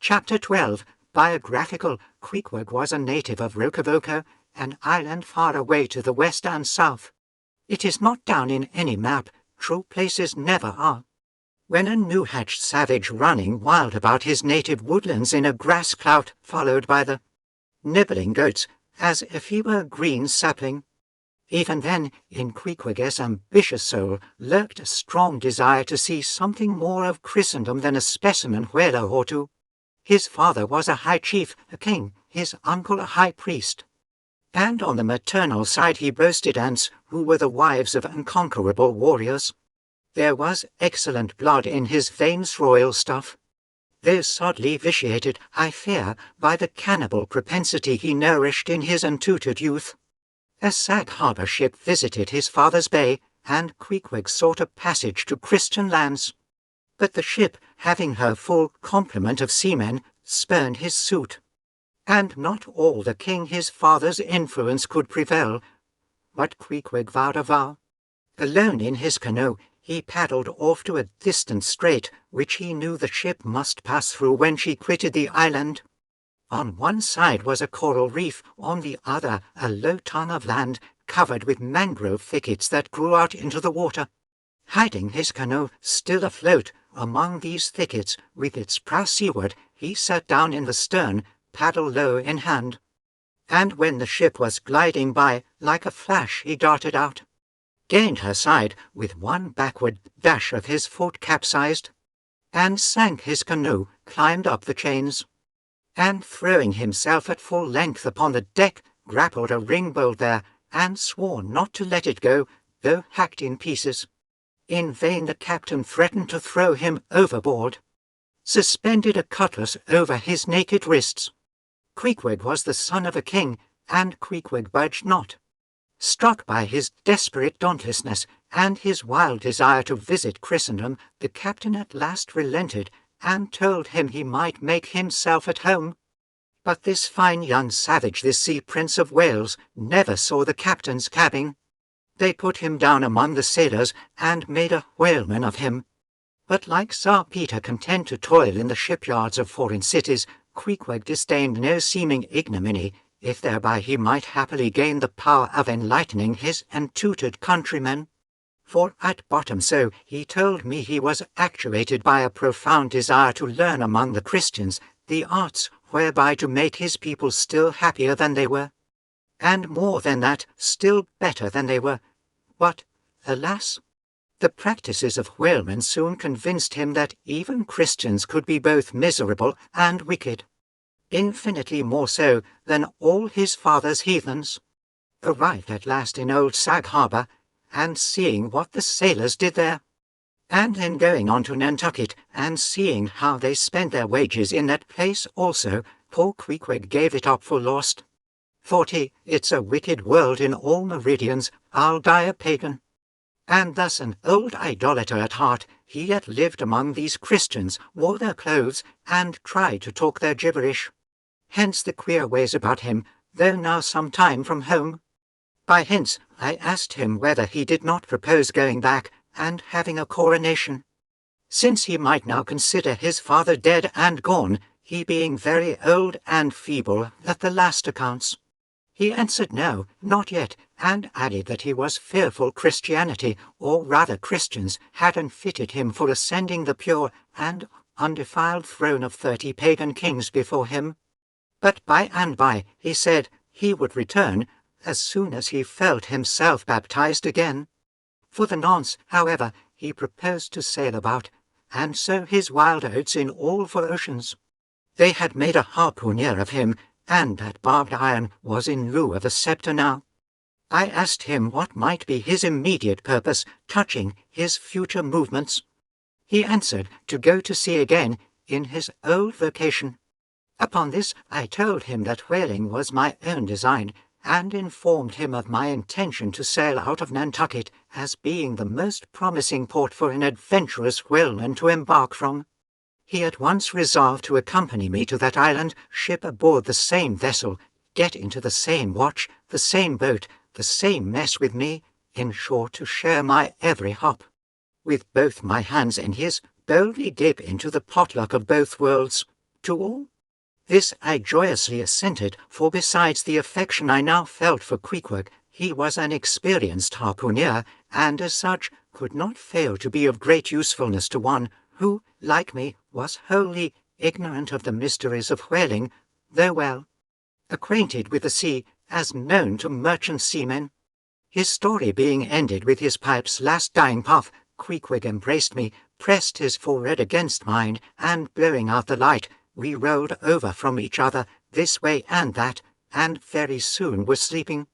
Chapter 12. Biographical. Queequeg was a native of Rokovoko, an island far away to the west and south. It is not down in any map, true places never are. When a new-hatched savage running wild about his native woodlands in a grass clout, followed by the nibbling goats, as if he were a green sapling. Even then, in Queequeg's ambitious soul lurked a strong desire to see something more of Christendom than a specimen whaler or two. His father was a high chief, a king, his uncle a high priest. And on the maternal side he boasted aunts who were the wives of unconquerable warriors. There was excellent blood in his veins, royal stuff, though sadly vitiated, I fear, by the cannibal propensity he nourished in his untutored youth. A Sag Harbor ship visited his father's bay, and Queequeg sought a passage to Christian lands. But the ship, having her full complement of seamen, spurned his suit. And not all the king his father's influence could prevail, but Queequeg vowed a vow. Alone in his canoe, he paddled off to a distant strait, which he knew the ship must pass through when she quitted the island. On one side was a coral reef, on the other a low tongue of land, covered with mangrove thickets that grew out into the water. Hiding his canoe still afloat among these thickets, with its prow seaward, he sat down in the stern, paddle low in hand. And when the ship was gliding by, like a flash he darted out, gained her side with one backward dash of his foot capsized, and sank his canoe, climbed up the chains, and throwing himself at full length upon the deck, grappled a ringbolt there, and swore not to let it go, though hacked in pieces. In vain the captain threatened to throw him overboard, suspended a cutlass over his naked wrists. Queequeg was the son of a king, and Queequeg budged not. Struck by his desperate dauntlessness and his wild desire to visit Christendom, the captain at last relented, and told him he might make himself at home. But this fine young savage, this sea prince of Wales, never saw the captain's cabin. They put him down among the sailors, and made a whaleman of him. But like Tsar Peter content to toil in the shipyards of foreign cities, Queequeg disdained no seeming ignominy, if thereby he might happily gain the power of enlightening his untutored countrymen. For at bottom so he told me he was actuated by a profound desire to learn among the Christians the arts whereby to make his people still happier than they were, and more than that, still better than they were. But, alas, the practices of whalemen soon convinced him that even Christians could be both miserable and wicked, infinitely more so than all his father's heathens. Arrived at last in old Sag Harbor, and seeing what the sailors did there, and then going on to Nantucket, and seeing how they spent their wages in that place also, poor Queequeg gave it up for lost. Thought he, it's a wicked world in all meridians, I'll die a pagan. And thus an old idolater at heart, he yet lived among these Christians, wore their clothes, and tried to talk their gibberish. Hence the queer ways about him, though now some time from home. By hence I asked him whether he did not propose going back, and having a coronation, since he might now consider his father dead and gone, he being very old and feeble at the last accounts. He answered no, not yet, and added that he was fearful Christianity, or rather Christians, had unfitted him for ascending the pure and undefiled throne of 30 pagan kings before him. But by and by, he said, he would return, as soon as he felt himself baptized again. For the nonce, however, he proposed to sail about, and sow his wild oats in all for oceans. They had made a harpooner of him, and that barbed iron was in lieu of a sceptre now. I asked him what might be his immediate purpose touching his future movements. He answered to go to sea again in his old vocation. Upon this I told him that whaling was my own design, and informed him of my intention to sail out of Nantucket as being the most promising port for an adventurous whaleman to embark from. He at once resolved to accompany me to that island, ship aboard the same vessel, get into the same watch, the same boat, the same mess with me, in short to share my every hop. With both my hands in his, boldly dip into the potluck of both worlds, To all this I joyously assented, for besides the affection I now felt for Creekwork, he was an experienced harpooner, and as such could not fail to be of great usefulness to one who, like me, was wholly ignorant of the mysteries of whaling, though well acquainted with the sea as known to merchant seamen. His story being ended with his pipe's last dying puff, Creekwick embraced me, pressed his forehead against mine, and blowing out the light, we rolled over from each other this way and that, and very soon were sleeping